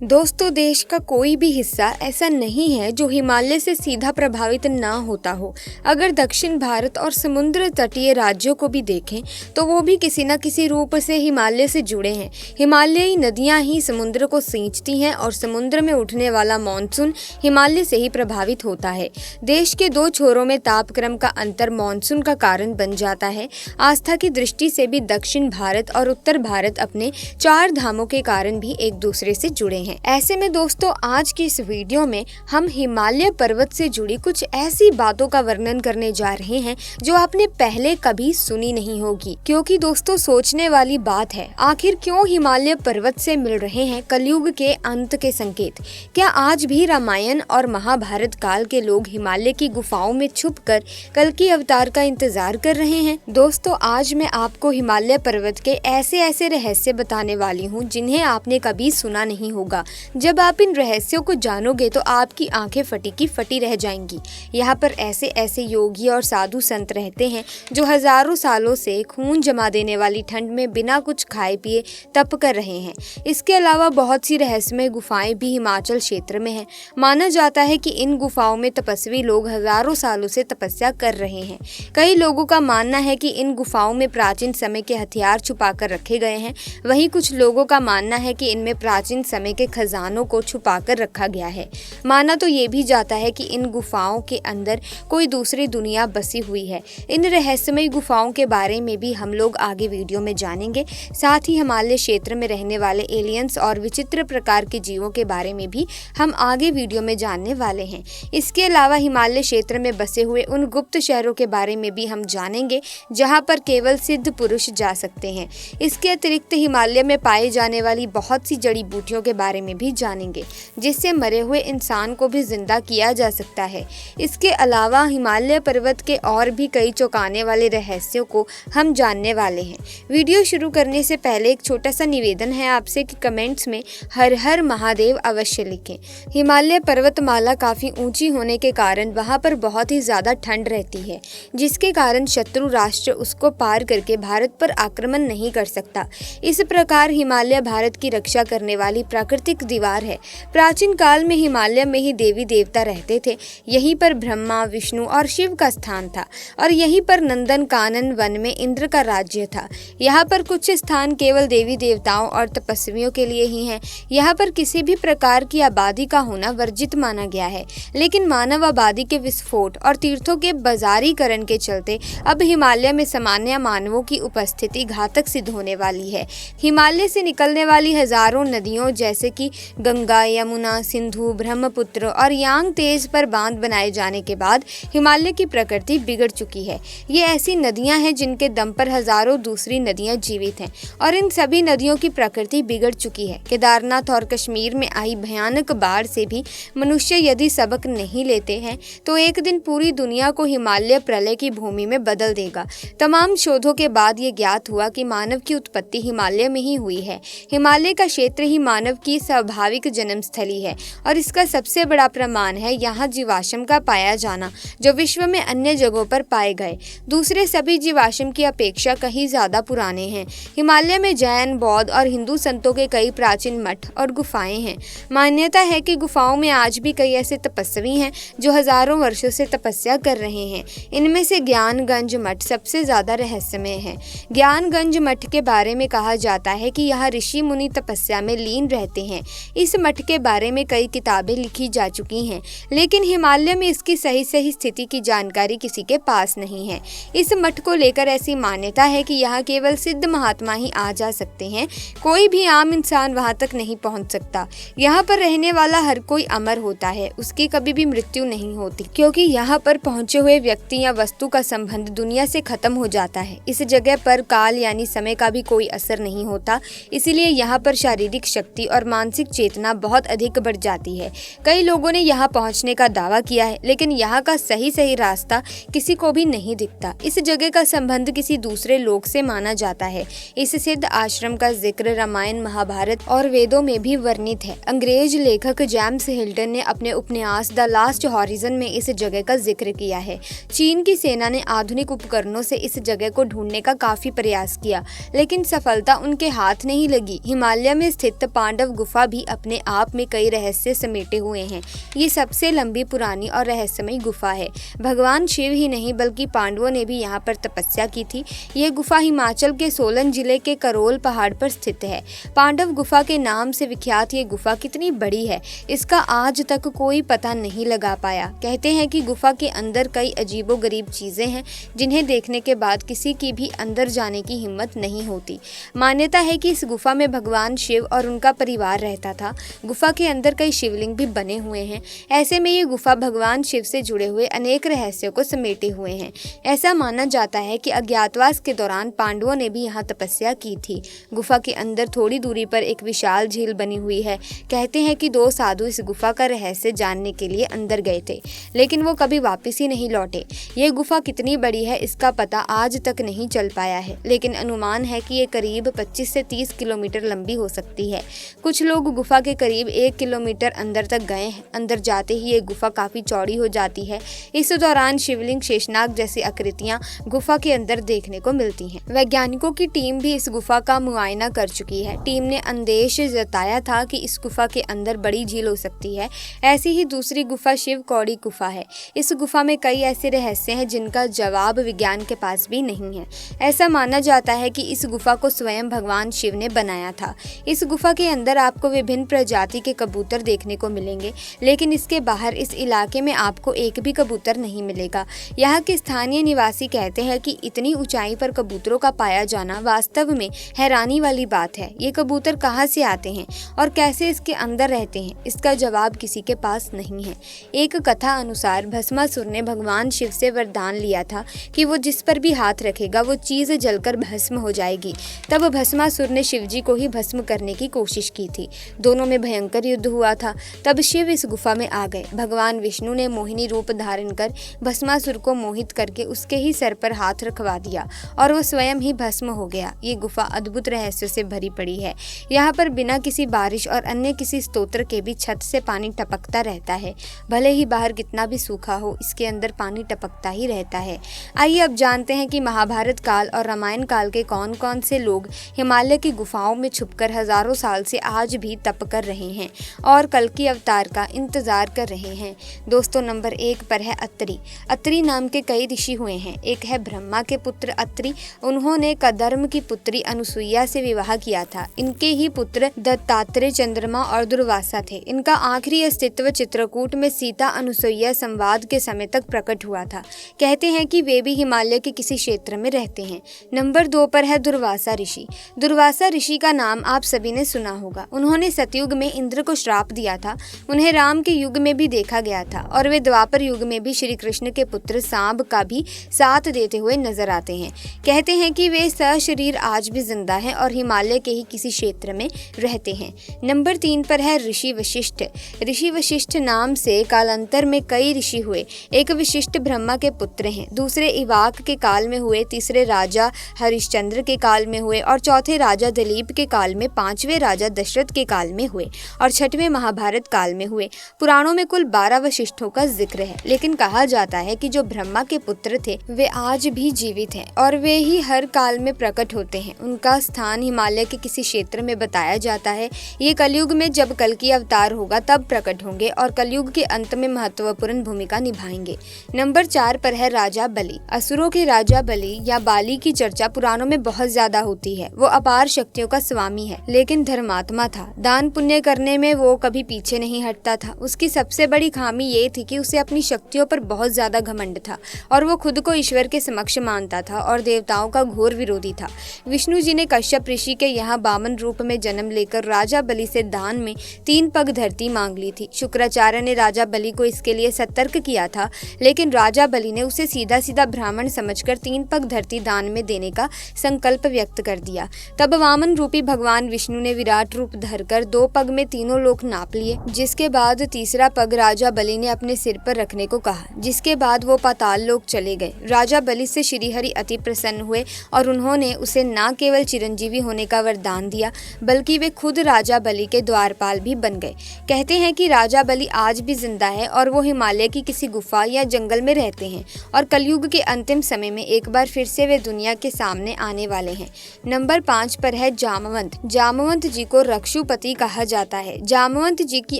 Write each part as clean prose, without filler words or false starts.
दोस्तों, देश का कोई भी हिस्सा ऐसा नहीं है जो हिमालय से सीधा प्रभावित ना होता हो। अगर दक्षिण भारत और समुद्र तटीय राज्यों को भी देखें तो वो भी किसी न किसी रूप से हिमालय से जुड़े हैं। हिमालयी नदियां ही समुद्र को सींचती हैं और समुद्र में उठने वाला मानसून हिमालय से ही प्रभावित होता है। देश के दो छोरों में तापक्रम का अंतर मानसून का कारण बन जाता है। आस्था की दृष्टि से भी दक्षिण भारत और उत्तर भारत अपने चार धामों के कारण भी एक दूसरे से जुड़े हैं। ऐसे में दोस्तों, आज की इस वीडियो में हम हिमालय पर्वत से जुड़ी कुछ ऐसी बातों का वर्णन करने जा रहे हैं जो आपने पहले कभी सुनी नहीं होगी। क्योंकि दोस्तों, सोचने वाली बात है, आखिर क्यों हिमालय पर्वत से मिल रहे हैं कलयुग के अंत के संकेत। क्या आज भी रामायण और महाभारत काल के लोग हिमालय की गुफाओं में छुपकर कल की अवतार का इंतजार कर रहे हैं? दोस्तों, आज मैं आपको हिमालय पर्वत के ऐसे ऐसे रहस्य बताने वाली हूँ जिन्हें आपने कभी सुना नहीं होगा। जब आप इन रहस्यों को जानोगे तो आपकी आंखें फटी की फटी रह जाएंगी। यहाँ पर ऐसे ऐसे योगी और साधु संत रहते हैं जो हजारों सालों से खून जमा देने वाली ठंड में बिना कुछ खाए पिए तप कर रहे हैं। इसके अलावा बहुत सी रहस्यमय गुफाएं भी हिमाचल क्षेत्र में हैं। माना जाता है कि इन गुफाओं में तपस्वी लोग हजारों सालों से तपस्या कर रहे हैं। कई लोगों का मानना है कि इन गुफाओं में प्राचीन समय के हथियार छुपा कर रखे गए हैं। वहीं कुछ लोगों का मानना है कि इनमें प्राचीन समय के खजानों को छुपाकर रखा गया है। माना तो ये भी जाता है कि इन गुफाओं के अंदर कोई दूसरी दुनिया बसी हुई है। इन रहस्यमय गुफाओं के बारे में भी हम लोग आगे वीडियो में जानेंगे। साथ ही हिमालय क्षेत्र में रहने वाले एलियंस और विचित्र प्रकार के जीवों के बारे में भी हम आगे वीडियो में जानने वाले हैं। इसके अलावा हिमालय क्षेत्र में बसे हुए उन गुप्त शहरों के बारे में भी हम जानेंगे जहाँ पर केवल सिद्ध पुरुष जा सकते हैं। इसके अतिरिक्त हिमालय में पाई जाने वाली बहुत सी जड़ी बूटियों के बारे में भी जानेंगे जिससे मरे हुए इंसान को भी जिंदा किया जा सकता है। इसके अलावा हिमालय पर्वत के और भी कई चौंकाने वाले रहस्यों को हम जानने वाले हैं। वीडियो शुरू करने से पहले एक छोटा सा निवेदन है आपसे कि कमेंट्स में हर हर महादेव अवश्य लिखें। हिमालय पर्वतमाला काफ़ी ऊंची होने के कारण वहां पर बहुत ही ज़्यादा ठंड रहती है, जिसके कारण शत्रु राष्ट्र उसको पार करके भारत पर आक्रमण नहीं कर सकता। इस प्रकार हिमालय भारत की रक्षा करने वाली प्राकृतिक दीवार है। प्राचीन काल में हिमालय में ही देवी देवता रहते थे। यहीं पर ब्रह्मा, विष्णु और शिव का स्थान था और यहीं पर नंदन कानन वन में इंद्र का राज्य था। यहाँ पर कुछ स्थान केवल देवी देवताओं और तपस्वियों के लिए ही हैं। यहाँ पर किसी भी प्रकार की आबादी का होना वर्जित माना गया है, लेकिन मानव आबादी के विस्फोट और तीर्थों के बाजारीकरण के चलते अब हिमालय में सामान्य मानवों की उपस्थिति घातक सिद्ध होने वाली है। हिमालय से निकलने वाली हजारों नदियों जैसे कि गंगा, यमुना, सिंधु, ब्रह्मपुत्र और यांग तेज पर बांध बनाए जाने के बाद हिमालय की प्रकृति बिगड़ चुकी है। ये ऐसी नदियां हैं जिनके दम पर हजारों दूसरी नदियां जीवित हैं और इन सभी नदियों की प्रकृति बिगड़ चुकी है। केदारनाथ और कश्मीर में आई भयानक बाढ़ से भी मनुष्य यदि सबक नहीं लेते हैं तो एक दिन पूरी दुनिया को हिमालय प्रलय की भूमि में बदल देगा। तमाम शोधों के बाद ये ज्ञात हुआ कि मानव की उत्पत्ति हिमालय में ही हुई है। हिमालय का क्षेत्र ही मानव की स्वाभाविक जन्मस्थली है और इसका सबसे बड़ा प्रमाण है यहाँ जीवाश्म का पाया जाना, जो विश्व में अन्य जगहों पर पाए गए दूसरे सभी जीवाश्म की अपेक्षा कहीं ज्यादा पुराने हैं। हिमालय में जैन, बौद्ध और हिंदू संतों के कई प्राचीन मठ और गुफाएं हैं। मान्यता है कि गुफाओं में आज भी कई ऐसे तपस्वी हैं जो हजारों वर्षों से तपस्या कर रहे हैं। इनमें से ज्ञानगंज मठ सबसे ज्यादा रहस्यमय है। ज्ञानगंज मठ के बारे में कहा जाता है कि यहाँ ऋषि मुनि तपस्या में लीन रहते हैं। इस मठ के बारे में कई किताबें लिखी जा चुकी हैं, लेकिन हिमालय में इसकी सही स्थिति की जानकारी किसी के पास नहीं है। इस मठ को लेकर ऐसी मान्यता है कि यहाँ केवल सिद्ध महात्मा ही आ जा सकते हैं, कोई भी आम इंसान वहाँ तक नहीं पहुँच सकता। यहाँ पर रहने वाला हर कोई अमर होता है, उसकी कभी भी मृत्यु नहीं होती, क्योंकि यहाँ पर पहुँचे हुए व्यक्ति या वस्तु का संबंध दुनिया से खत्म हो जाता है। इस जगह पर काल यानी समय का भी कोई असर नहीं होता, इसीलिए यहाँ पर शारीरिक शक्ति और मानसिक चेतना बहुत अधिक बढ़ जाती है। कई लोगों ने यहाँ पहुँचने का दावा किया है, लेकिन यहाँ का सही रास्ता किसी को भी नहीं दिखता। इस जगह का संबंध किसी दूसरे लोक से माना जाता है। इस सिद्ध आश्रम का जिक्र रामायण, महाभारत और वेदों में भी वर्णित है। अंग्रेज लेखक जेम्स हिल्टन ने अपने उपन्यास द लास्ट हॉरिजन में इस जगह का जिक्र किया है। चीन की सेना ने आधुनिक उपकरणों से इस जगह को ढूंढने का काफी प्रयास किया, लेकिन सफलता उनके हाथ नहीं लगी। हिमालय में स्थित पांडव गुफा गुफा भी अपने आप में कई रहस्य समेटे हुए हैं। ये सबसे लंबी, पुरानी और रहस्यमयी गुफा है। भगवान शिव ही नहीं बल्कि पांडवों ने भी यहाँ पर तपस्या की थी। यह गुफा हिमाचल के सोलन जिले के करोल पहाड़ पर स्थित है। पांडव गुफा के नाम से विख्यात ये गुफा कितनी बड़ी है, इसका आज तक कोई पता नहीं लगा पाया। कहते हैं कि गुफा के अंदर कई अजीबोगरीब चीजें हैं जिन्हें देखने के बाद किसी की भी अंदर जाने की हिम्मत नहीं होती। मान्यता है कि इस गुफा में भगवान शिव और उनका परिवार रहता था। गुफा के अंदर कई शिवलिंग भी बने हुए हैं। ऐसे में ये गुफा भगवान शिव से जुड़े हुए अनेक रहस्यों को समेटे हुए हैं। ऐसा माना जाता है कि अज्ञातवास के दौरान पांडवों ने भी यहाँ तपस्या की थी। गुफा के अंदर थोड़ी दूरी पर एक विशाल झील बनी हुई है। कहते हैं कि 2 साधु इस गुफा का रहस्य जानने के लिए अंदर गए थे, लेकिन वो कभी वापस ही नहीं लौटे। ये गुफा कितनी बड़ी है इसका पता आज तक नहीं चल पाया है, लेकिन अनुमान है कि ये करीब 25 से 30 किलोमीटर लंबी हो सकती है। कुछ लोग गुफा के करीब 1 किलोमीटर अंदर तक गए हैं। अंदर जाते ही ये गुफा काफी चौड़ी हो जाती है। इस दौरान शिवलिंग, शेषनाग जैसी आकृतियां गुफा के अंदर देखने को मिलती हैं। वैज्ञानिकों की टीम भी इस गुफा का मुआयना कर चुकी है। टीम ने अंदेश जताया था कि इस गुफा के अंदर बड़ी झील हो सकती है। ऐसी ही दूसरी गुफा शिव कौड़ी गुफा है। इस गुफा में कई ऐसे रहस्य हैं जिनका जवाब विज्ञान के पास भी नहीं है। ऐसा माना जाता है कि इस गुफा को स्वयं भगवान शिव ने बनाया था। इस गुफा के अंदर आपको विभिन्न प्रजाति के कबूतर देखने को मिलेंगे, लेकिन इसके बाहर इस इलाके में आपको एक भी कबूतर नहीं मिलेगा। यहाँ के स्थानीय निवासी कहते हैं कि इतनी ऊंचाई पर कबूतरों का पाया जाना वास्तव में हैरानी वाली बात है। ये कबूतर कहाँ से आते हैं और कैसे इसके अंदर रहते हैं, इसका जवाब किसी के पास नहीं है। एक कथा अनुसार भस्मासुर ने भगवान शिव से वरदान लिया था कि वो जिस पर भी हाथ रखेगा वो चीज जलकर भस्म हो जाएगी। तब भस्मासुर ने शिवजी को ही भस्म करने की कोशिश की थी। दोनों में भयंकर युद्ध हुआ था। तब शिव इस गुफा में आ गए। भगवान विष्णु ने मोहिनी रूप धारण कर भस्मासुर को मोहित करके उसके ही सर पर हाथ रखवा दिया और वो स्वयं ही भस्म हो गया। ये गुफा अद्भुत रहस्यों से भरी पड़ी है। यहाँ पर बिना किसी बारिश और अन्य किसी स्तोत्र के भी छत से पानी टपकता रहता है। भले ही बाहर कितना भी सूखा हो, इसके अंदर पानी टपकता ही रहता है। आइए अब जानते हैं कि महाभारत काल और रामायण काल के कौन कौन से लोग हिमालय की गुफाओं में छुपकर हजारों साल से आज भी तप कर रहे हैं और कल्कि अवतार का इंतजार कर रहे हैं। दोस्तों, नंबर 1 पर है अत्रि। अत्रि नाम के कई ऋषि हुए हैं। एक है ब्रह्मा के पुत्र अत्रि। उन्होंने कदर्म की पुत्री अनुसुईया से विवाह किया था। इनके ही पुत्र दत्तात्रेय, चंद्रमा और दुर्वासा थे। इनका आखिरी अस्तित्व चित्रकूट में सीता अनुसुईया संवाद के समय तक प्रकट हुआ था। कहते हैं कि वे भी हिमालय के किसी क्षेत्र में रहते हैं। नंबर 2 पर है दुर्वासा ऋषि। दुर्वासा ऋषि का नाम आप सभी ने सुना होगा। उन्होंने सतयुग में इंद्र को श्राप दिया था। उन्हें राम के युग में भी देखा गया था और वे द्वापर युग में भी श्री कृष्ण के पुत्र सांब का भी साथ देते हुए नजर आते हैं। कहते हैं कि वे सशरीर आज भी जिंदा हैं और हिमालय के ही किसी क्षेत्र में रहते हैं। नंबर 3 पर है ऋषि वशिष्ठ। ऋषि वशिष्ठ नाम से कालांतर में कई ऋषि हुए। एक वशिष्ठ ब्रह्मा के पुत्र हैं, दूसरे इवाक के काल में हुए, तीसरे राजा हरिश्चंद्र के काल में हुए और चौथे राजा दिलीप के काल में, 5वें राजा दशरथ के काल में हुए और 6वें महाभारत काल में हुए। पुराणों में कुल 12 वशिष्ठों का जिक्र है, लेकिन कहा जाता है कि जो ब्रह्मा के पुत्र थे वे आज भी जीवित हैं और वे ही हर काल में प्रकट होते हैं। उनका स्थान हिमालय के किसी क्षेत्र में बताया जाता है। ये कलयुग में जब कल्कि अवतार होगा तब प्रकट होंगे और कलयुग के अंत में महत्वपूर्ण भूमिका निभाएंगे। नंबर 4 पर है राजा बलि। असुरों के राजा बलि या बाली की चर्चा पुराणों में बहुत ज्यादा होती है। वो अपार शक्तियों का स्वामी है, लेकिन धर्मात्मा था। दान पुण्य करने में वो कभी पीछे नहीं हटता था। उसकी सबसे बड़ी खामी ये थी कि उसे अपनी शक्तियों पर बहुत ज्यादा घमंड था और वो खुद को ईश्वर के समक्ष मानता था और देवताओं का घोर विरोधी था। विष्णु जी ने कश्यप ऋषि के यहाँ वामन रूप में जन्म लेकर राजा बलि से दान में 3 पग धरती मांग ली थी। शुक्राचार्य ने राजा बलि को इसके लिए सतर्क किया था, लेकिन राजा बलि ने उसे सीधा सीधा ब्राह्मण समझकर 3 पग धरती दान में देने का संकल्प व्यक्त कर दिया। तब वामन रूपी भगवान विष्णु ने विराट रूप धरकर 2 पग में तीनों लोक नाप लिए, जिसके बाद तीसरा पग राजा बलि ने अपने सिर पर रखने को कहा, जिसके बाद वो पाताल लोक चले गए। राजा बलि से श्रीहरि अति प्रसन्न हुए और उन्होंने उसे न केवल चिरंजीवी होने का वरदान दिया, बल्कि वे खुद राजा बलि के द्वारपाल भी बन गए। कहते हैं कि राजा बलि आज भी जिंदा है और वो हिमालय की किसी गुफा या जंगल में रहते हैं और कलयुग के अंतिम समय में एक बार फिर से वे दुनिया के सामने आने वाले हैं। नंबर 5 पर है जामवंत। जामवंत जी को रक्ष पशुपति कहा जाता है। जामवंत जी की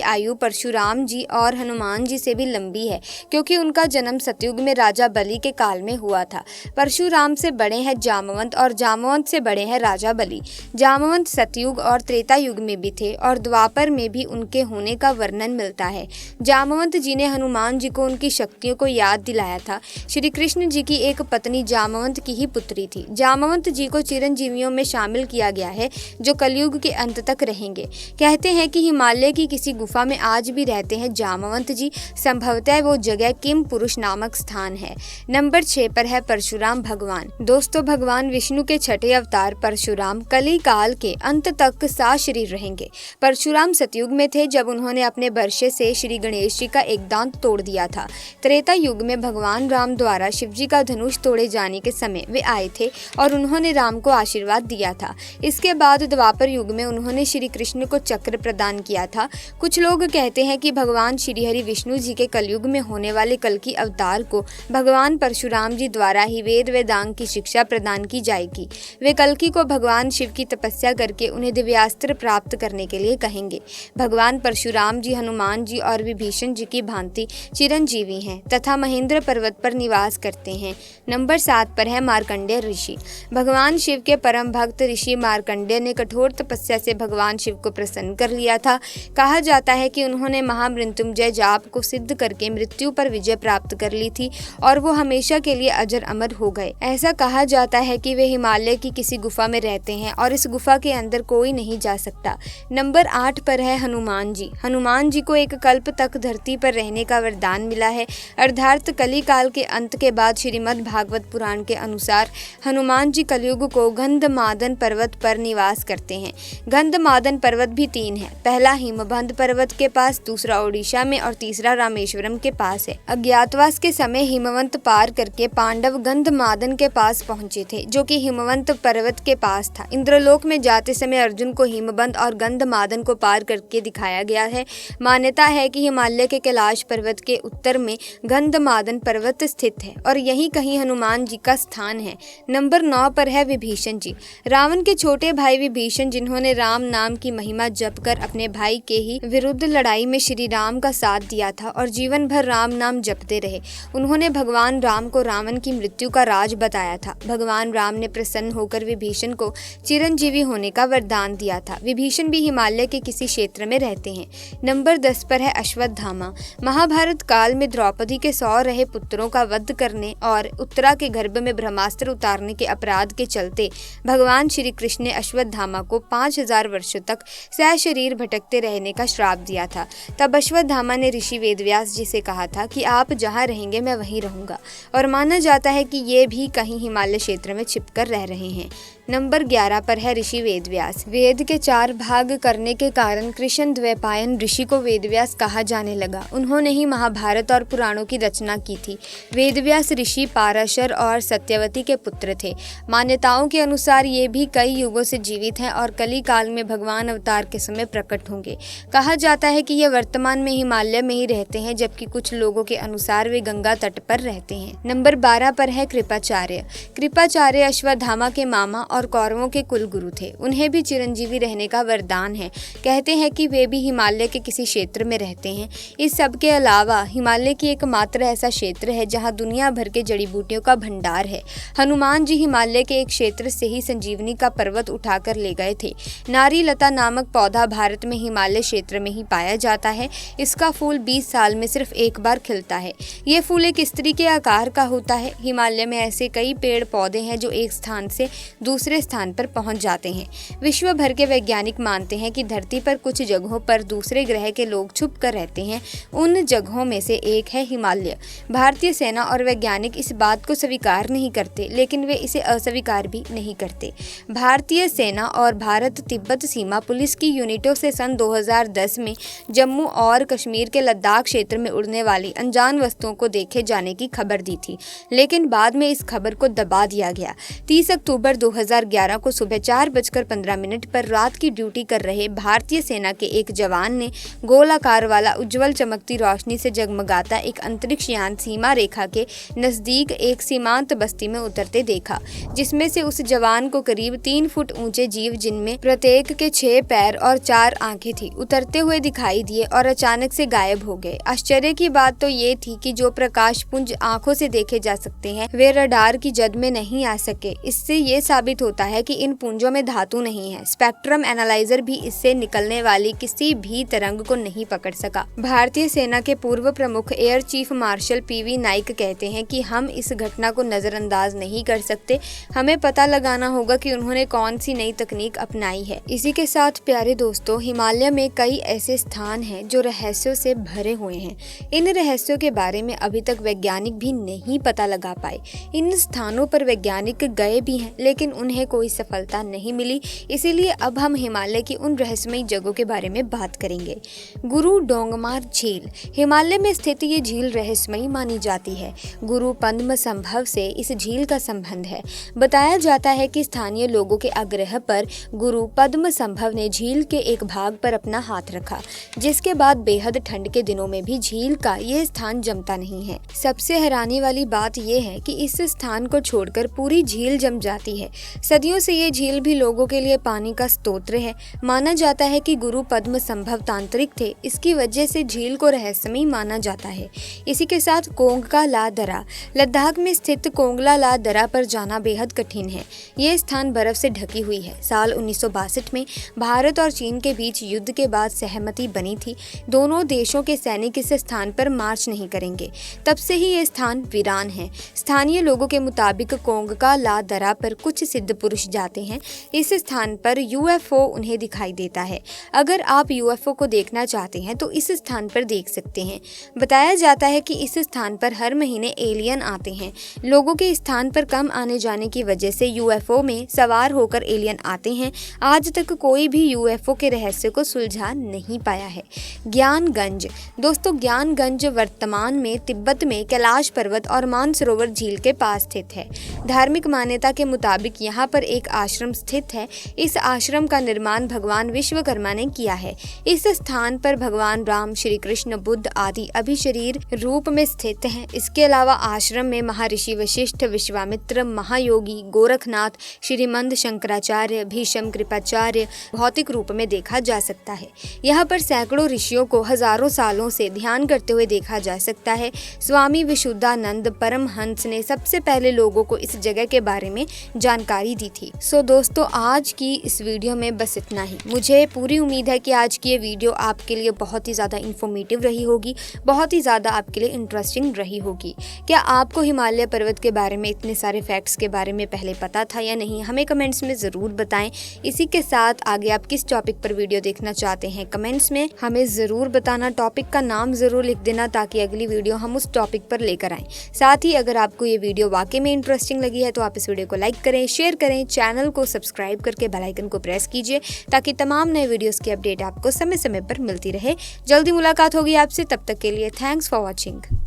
आयु परशुराम जी और हनुमान जी से भी लंबी है, क्योंकि उनका जन्म सतयुग में राजा बलि के काल में हुआ था। परशुराम से बड़े हैं जामवंत और जामवंत से बड़े हैं राजा बलि। जामवंत सतयुग और त्रेता युग में भी थे और द्वापर में भी उनके होने का वर्णन मिलता है। जामवंत जी ने हनुमान जी को उनकी शक्तियों को याद दिलाया था। श्री कृष्ण जी की एक पत्नी जामवंत की ही पुत्री थी। जामवंत जी को चिरंजीवियों में शामिल किया गया है जो कलयुग के अंत तक रहेंगे। कहते हैं कि हिमालय की किसी गुफा में आज भी रहते हैं जामवंत जी। संभवतः वो जगह किम पुरुष नामक स्थान है। नंबर 6 पर है परशुराम भगवान। दोस्तों, भगवान विष्णु के छठे अवतार परशुराम कली काल के अंत तक साशरीर रहेंगे। परशुराम सतयुग में थे जब उन्होंने अपने बर्शे से श्री गणेश जी का एक दांत तोड़ दिया था। त्रेता युग में भगवान राम द्वारा शिव जी का धनुष तोड़े जाने के समय वे आए थे और उन्होंने राम को आशीर्वाद दिया था। इसके बाद द्वापर युग में उन्होंने श्री कृष्ण को चक्र प्रदान किया था। कुछ लोग कहते हैं कि भगवान श्री हरि विष्णु जी के कलयुग में होने वाले कल की अवतार को भगवान परशुराम जी द्वारा ही वेद वेदांग की शिक्षा प्रदान की जाएगी। वे कल्कि को भगवान शिव की तपस्या करके उन्हें दिव्यास्त्र प्राप्त करने के लिए कहेंगे। भगवान परशुराम जी हनुमान जी और विभीषण जी की भांति चिरंजीवी हैं तथा महेंद्र पर्वत पर निवास करते हैं। नंबर 7 पर है मार्कंडेय ऋषि। भगवान शिव के परम भक्त ऋषि मार्कंडेय ने कठोर तपस्या से भगवान शिव को प्रसन्न कर लिया था। कहा जाता है कि उन्होंने महामृत्युंजय जाप को सिद्ध करके मृत्यु पर विजय प्राप्त कर ली थी और वो हमेशा के लिए अजर अमर हो गए। ऐसा कहा जाता है कि वे हिमालय की किसी गुफा में रहते हैं और इस गुफा के अंदर कोई नहीं जा सकता। नंबर 8 पर है हनुमान जी। हनुमान जी को एक कल्प तक धरती पर रहने का वरदान मिला है। अर्थात कली काल के अंत के बाद श्रीमद् भागवत पुराण के अनुसार हनुमान जी कलयुग को गंधमादन पर्वत पर निवास करते हैं। गंधमादन पर्वत भी 3 है। पहला हिमबंध पर्वत के पास, दूसरा ओडिशा में और तीसरा रामेश्वरम के पास है। अज्ञातवास के समय हिमवंत पार करके पांडव गंधमादन के पास पहुंचे थे, जो कि हिमवंत पर्वत के पास था। इंद्रलोक में जाते समय अर्जुन को हिमबंध और गंधमादन को पार करके दिखाया गया है। मान्यता है कि हिमालय के कैलाश पर्वत के उत्तर में गंधमादन पर्वत स्थित है और यहीं कहीं हनुमान जी का स्थान है। नंबर 9 पर है विभीषण जी। रावण के छोटे भाई विभीषण, जिन्होंने राम नाम की महिमा जप कर अपने भाई के ही विरुद्ध लड़ाई में श्री राम का साथ दिया था और जीवन भर राम नाम जपते रहे। उन्होंने भगवान राम को रावण की मृत्यु का राज बताया था। भगवान राम ने प्रसन्न होकर विभीषण को चिरंजीवी होने का वरदान दिया था। विभीषण भी हिमालय के किसी क्षेत्र में रहते हैं। नंबर 10 पर है अश्वत्थामा। महाभारत काल में द्रौपदी के 100 रहे पुत्रों का वध करने और उत्तरा के गर्भ में ब्रह्मास्त्र उतारने के अपराध के चलते भगवान श्री कृष्ण ने अश्वत्थामा को 5000 वर्षों तक सशरीर भटकते रहने का श्राप दिया था। तब अश्वत्थामा ने ऋषि वेदव्यास जी से कहा था कि आप जहाँ रहेंगे मैं वहीं रहूंगा, और माना जाता है कि ये भी कहीं हिमालय क्षेत्र में छिपकर रह रहे हैं। नंबर 11 पर है ऋषि वेदव्यास। वेद के 4 भाग करने के कारण कृष्ण द्वैपायन ऋषि को वेदव्यास कहा जाने लगा। उन्होंने ही महाभारत और पुराणों की रचना की थी। वेदव्यास ऋषि पाराशर और सत्यवती के पुत्र थे। मान्यताओं के अनुसार ये भी कई युगों से जीवित हैं और कली काल में भगवान अवतार के समय प्रकट होंगे। कहा जाता है कि ये वर्तमान में हिमालय में ही रहते हैं, जबकि कुछ लोगों के अनुसार वे गंगा तट पर रहते हैं। नंबर 12 पर है कृपाचार्य। कृपाचार्य अश्वत्थामा के मामा और कौरवों के कुल गुरु थे। उन्हें भी चिरंजीवी रहने का वरदान है। कहते हैं कि वे भी हिमालय के किसी क्षेत्र में रहते हैं। इस सब के अलावा हिमालय की एकमात्र ऐसा क्षेत्र है जहां दुनिया भर के जड़ी बूटियों का भंडार है। हनुमान जी हिमालय के एक क्षेत्र से ही संजीवनी का पर्वत उठाकर ले गए थे। नारी लता नामक पौधा भारत में हिमालय क्षेत्र में ही पाया जाता है। इसका फूल 20 साल में सिर्फ एक बार खिलता है। ये फूल एक स्त्री के आकार का होता है। हिमालय में ऐसे कई पेड़ पौधे हैं जो एक स्थान से दूसरे स्थान पर पहुंच जाते हैं। विश्व भर के वैज्ञानिक मानते हैं कि धरती पर कुछ जगहों पर दूसरे ग्रह के लोग छुप कर रहते हैं। उन जगहों में से एक है हिमालय। भारतीय सेना और वैज्ञानिक इस बात को स्वीकार नहीं करते, लेकिन वे इसे अस्वीकार भी नहीं करते। भारतीय सेना और भारत तिब्बत सीमा पुलिस की यूनिटों से सन 2010 में जम्मू और कश्मीर के लद्दाख क्षेत्र में उड़ने वाली अनजान वस्तुओं को देखे जाने की खबर दी थी, लेकिन बाद में इस खबर को दबा दिया गया। 30 अक्टूबर 2011 को सुबह 4:15 पर रात की ड्यूटी कर रहे भारतीय सेना के एक जवान ने गोलाकार वाला उज्जवल चमकती रोशनी से जगमगाता एक अंतरिक्ष यान सीमा रेखा के नजदीक एक सीमांत बस्ती में उतरते देखा, जिसमें से उस जवान को करीब 3 फुट ऊंचे जीव, जिनमें प्रत्येक के 6 पैर और 4 आंखें थी, उतरते हुए दिखाई दिए और अचानक से गायब हो गए। आश्चर्य की बात तो ये थी कि जो प्रकाश पुंज आंखों से देखे जा सकते हैं वे रडार की जद में नहीं आ सके। इससे ये साबित होता है कि इन पुंजों में धातु नहीं है। स्पेक्ट्रम एनालाइजर भी इससे निकलने वाली किसी भी तरंग को नहीं पकड़ सका। भारतीय सेना के पूर्व प्रमुख air chief marshal PV Naik कहते हैं कि हम इस घटना को नजरअंदाज नहीं कर सकते, हमें पता लगाना होगा कि उन्होंने कौन सी नई तकनीक अपनाई है। इसी के साथ प्यारे दोस्तों, हिमालय में कई ऐसे स्थान हैं जो रहस्यों से भरे हुए हैं। इन रहस्यों के बारे में अभी तक वैज्ञानिक भी नहीं पता लगा पाए। इन स्थानों पर वैज्ञानिक गए भी हैं लेकिन उन्हें कोई सफलता नहीं मिली। इसीलिए अब हम हिमालय की उन रहस्यमयी जगहों के बारे में बात करेंगे। गुरु डोंगमार झील। हिमालय में स्थित ये झील रहस्यमयी मानी जाती है। गुरु पद्म संभव से इस झील का संबंध है। बताया जाता है कि स्थानीय लोगों के आग्रह पर गुरु पद्म संभव ने झील के एक भाग पर अपना हाथ रखा, जिसके बाद बेहद ठंड के दिनों में भी झील का ये स्थान जमता नहीं है। सबसे हैरानी वाली बात यह है कि इस स्थान को छोड़कर पूरी झील जम जाती है। सदियों से ये झील भी लोगों के लिए पानी का स्रोत है। माना जाता है कि गुरु पद्म संभव तांत्रिक थे, इसकी वजह से झील को रहस्यमयी माना जाता है। इसी के साथ कोंगका ला दर्रा। लद्दाख में स्थित कोंगला ला दर्रा पर जाना बेहद कठिन है। ये स्थान बर्फ से ढकी हुई है। साल 1962 में भारत और चीन के बीच युद्ध के बाद सहमति बनी थी, दोनों देशों के सैनिक इस स्थान पर मार्च नहीं करेंगे। तब से ही ये स्थान वीरान है। स्थानीय लोगों के मुताबिक कोंगका ला दर्रा पर कुछ सिद्ध पुरुष जाते हैं। इस स्थान पर UFO उन्हें दिखाई देता है। अगर आप UFO को देखना चाहते हैं तो इस स्थान पर देख सकते हैं। बताया जाता है कि इस स्थान पर हर महीने एलियन आते हैं। लोगों के स्थान पर कम आने जाने की वजह से UFO में सवार होकर एलियन आते हैं। आज तक कोई भी UFO के रहस्य को सुलझा नहीं पाया है। ज्ञानगंज। दोस्तों, ज्ञानगंज वर्तमान में तिब्बत में कैलाश पर्वत और मानसरोवर झील के पास स्थित है। धार्मिक मान्यता के मुताबिक यहाँ पर एक आश्रम स्थित है। इस आश्रम का निर्माण भगवान विश्वकर्मा ने किया है। इस स्थान पर भगवान राम, श्री कृष्ण, बुद्ध आदि अभिशरीर रूप में स्थित हैं। इसके अलावा आश्रम में महर्षि वशिष्ठ, विश्वामित्र, महायोगी, गोरखनाथ, श्रीमंद शंकराचार्य, भीष्म, कृपाचार्य भौतिक रूप में देखा जा सकता है। यहाँ पर सैकड़ों ऋषियों को हजारों सालों से ध्यान करते हुए देखा जा सकता है। स्वामी विशुद्धानंद परमहंस ने सबसे पहले लोगों को इस जगह के बारे में जानकारी दी थी। सो दोस्तों, आज की इस वीडियो में बस इतना ही। मुझे पूरी उम्मीद है कि आज की ये वीडियो आपके लिए बहुत ही ज़्यादा इन्फॉर्मेटिव रही होगी, बहुत ही ज़्यादा आपके लिए इंटरेस्टिंग रही होगी। क्या आपको हिमालय पर्वत के बारे में इतने सारे फैक्ट्स के बारे में पहले पता था या नहीं? हमें कमेंट्स में ज़रूर बताएं। इसी के साथ आगे आप किस टॉपिक पर वीडियो देखना चाहते हैं कमेंट्स में हमें ज़रूर बताना। टॉपिक का नाम ज़रूर लिख देना ताकि अगली वीडियो हम उस टॉपिक पर लेकर आएँ। साथ ही अगर आपको ये वीडियो वाकई में इंटरेस्टिंग लगी है तो आप इस वीडियो को लाइक करें, शेयर करें, चैनल को सब्सक्राइब करके बेल आइकन को प्रेस कीजिए ताकि तमाम नए वीडियोस की अपडेट आपको समय समय पर मिलती रहे। जल्दी मुलाकात होगी आपसे, तब तक के लिए थैंक्स फॉर वॉचिंग।